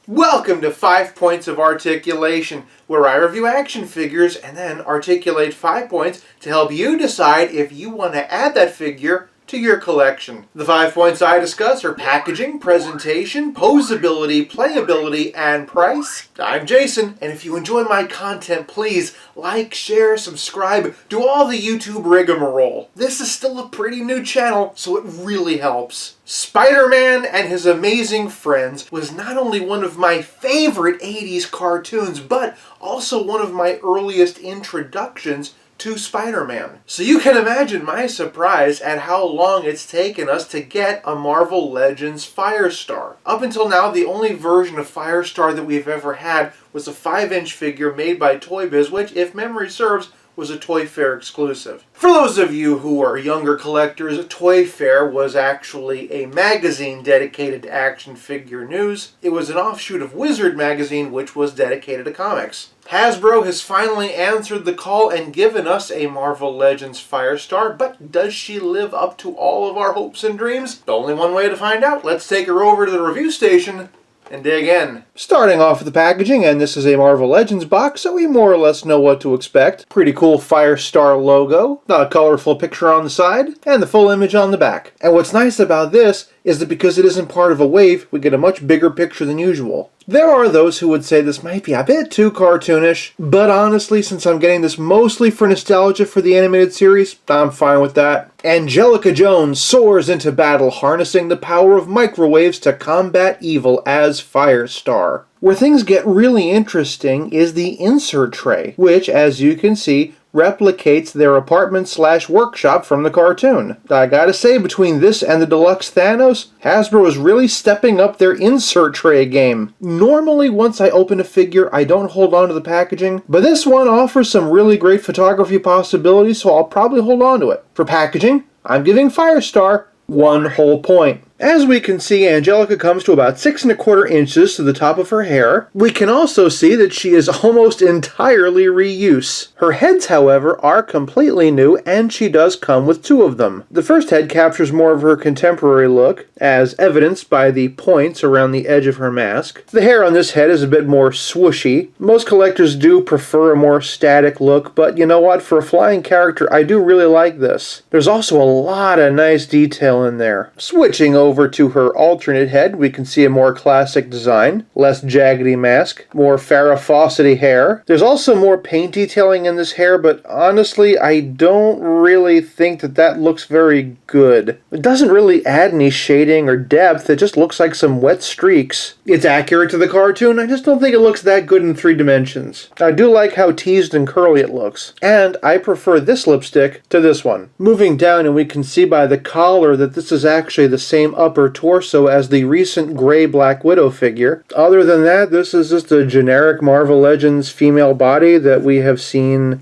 Welcome to 5 Points of Articulation, where I review action figures and then articulate 5 points to help you decide if you want to add that figure to your collection. The 5 points I discuss are packaging, presentation, poseability, playability, and price. I'm Jason, and if you enjoy my content, please like, share, subscribe, do all the YouTube rigmarole. This is still a pretty new channel, so it really helps. Spider-Man and His Amazing Friends was not only one of my favorite 80s cartoons, but also one of my earliest introductions to Spider-Man. So you can imagine my surprise at how long it's taken us to get a Marvel Legends Firestar. Up until now, the only version of Firestar that we've ever had was a 5-inch figure made by Toy Biz, which, if memory serves, was a Toy Fair exclusive. For those of you who are younger collectors, Toy Fair was actually a magazine dedicated to action figure news. It was an offshoot of Wizard magazine, which was dedicated to comics. Hasbro has finally answered the call and given us a Marvel Legends Firestar, but does she live up to all of our hopes and dreams? The only one way to find out. Let's take her over to the review station and dig in. Starting off with the packaging, and this is a Marvel Legends box, so we more or less know what to expect. Pretty cool Firestar logo, a colorful picture on the side, and the full image on the back. And what's nice about this is that because it isn't part of a wave, we get a much bigger picture than usual. There are those who would say this might be a bit too cartoonish, but honestly, since I'm getting this mostly for nostalgia for the animated series, I'm fine with that. Angelica Jones soars into battle, harnessing the power of microwaves to combat evil as Firestar. Where things get really interesting is the insert tray, which, as you can see, replicates their apartment/workshop from the cartoon. I gotta say, between this and the deluxe Thanos, Hasbro is really stepping up their insert tray game. Normally, once I open a figure, I don't hold on to the packaging, but this one offers some really great photography possibilities, so I'll probably hold on to it. For packaging, I'm giving Firestar 1 whole point. As we can see, Angelica comes to about 6 1/4 inches to the top of her hair. We can also see that she is almost entirely reuse. Her heads, however, are completely new, and she does come with 2 of them. The first head captures more of her contemporary look, as evidenced by the points around the edge of her mask. The hair on this head is a bit more swooshy. Most collectors do prefer a more static look, but you know what? For a flying character, I do really like this. There's also a lot of nice detail in there. Switching over to her alternate head, we can see a more classic design, less jaggedy mask, more Farrah Fawcett-y hair. There's also more paint detailing in this hair, but honestly, I don't really think that looks very good. It doesn't really add any shading or depth, it just looks like some wet streaks. It's accurate to the cartoon, I just don't think it looks that good in 3 dimensions. I do like how teased and curly it looks, and I prefer this lipstick to this one. Moving down, and we can see by the collar that this is actually the same upper torso as the recent gray Black Widow figure. Other than that, this is just a generic Marvel Legends female body that we have seen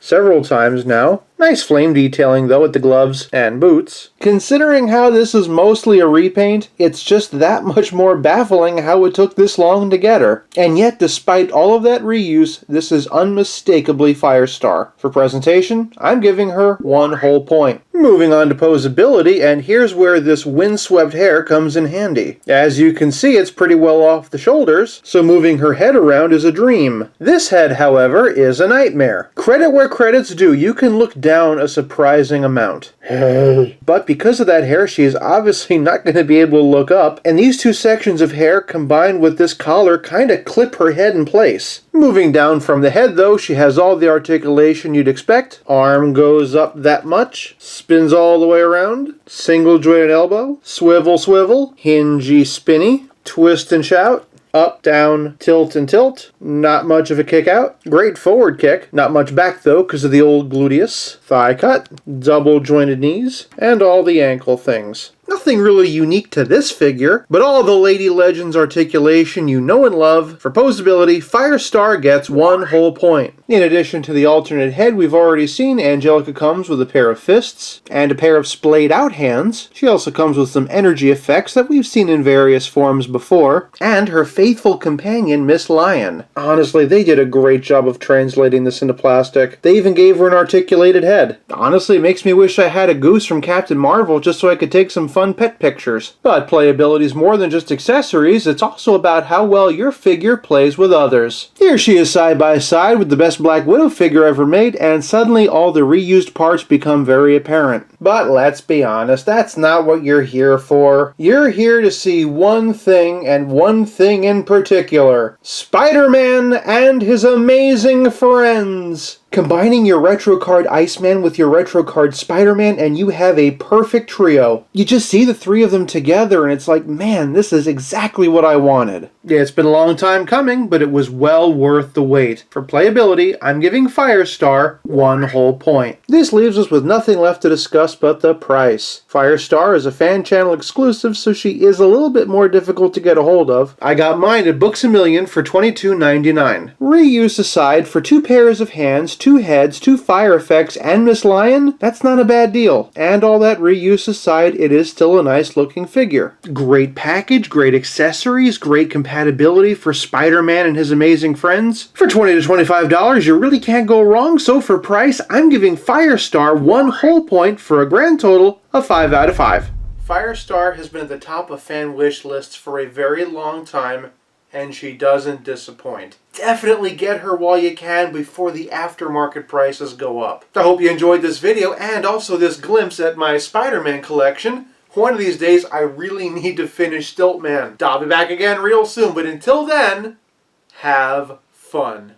several times now. Nice flame detailing though at the gloves and boots. Considering how this is mostly a repaint, it's just that much more baffling how it took this long to get her. And yet, despite all of that reuse, this is unmistakably Firestar. For presentation, I'm giving her 1 whole point. Moving on to poseability, and here's where this windswept hair comes in handy. As you can see, it's pretty well off the shoulders, so moving her head around is a dream. This head, however, is a nightmare. Credit where credit's due, you can look down a surprising amount. But because of that hair, she's obviously not going to be able to look up, and these 2 sections of hair combined with this collar kind of clip her head in place. Moving down from the head though, she has all the articulation you'd expect. Arm goes up that much, spins all the way around, single jointed elbow, swivel swivel, hingy spinny, twist and shout, up, down, tilt and tilt. Not much of a kick out. Great forward kick. Not much back though because of the old gluteus. Thigh cut, double jointed knees, and all the ankle things. Nothing really unique to this figure, but all the Lady Legends articulation you know and love. For poseability, Firestar gets 1 whole point. In addition to the alternate head we've already seen, Angelica comes with a pair of fists and a pair of splayed out hands. She also comes with some energy effects that we've seen in various forms before, and her faithful companion, Miss Lion. Honestly, they did a great job of translating this into plastic. They even gave her an articulated head. Honestly, it makes me wish I had a goose from Captain Marvel just so I could take some fun pet pictures. But playability is more than just accessories, it's also about how well your figure plays with others. Here she is side by side with the best Black Widow figure ever made, and suddenly all the reused parts become very apparent. But let's be honest, that's not what you're here for. You're here to see one thing, and one thing in particular: Spider-Man and his amazing friends! Combining your retro card Iceman with your retro card Spider-Man and you have a perfect trio. You just see the three of them together and it's like, man, this is exactly what I wanted. Yeah, it's been a long time coming, but it was well worth the wait. For playability, I'm giving Firestar 1 whole point. This leaves us with nothing left to discuss but the price. Firestar is a fan channel exclusive, so she is a little bit more difficult to get a hold of. I got mine at Books A Million for $22.99. Reuse aside, for 2 pairs of hands, 2 heads, 2 fire effects, and Miss Lion, that's not a bad deal. And all that reuse aside, it is still a nice looking figure. Great package, great accessories, great compatibility for Spider-Man and his amazing friends. For $20 to $25, you really can't go wrong, so for price, I'm giving Firestar 1 whole point for a grand total of 5 out of 5. Firestar has been at the top of fan wish lists for a very long time, and she doesn't disappoint. Definitely get her while you can before the aftermarket prices go up. I hope you enjoyed this video and also this glimpse at my Spider-Man collection. One of these days I really need to finish Stiltman. I'll be back again real soon, but until then, have fun.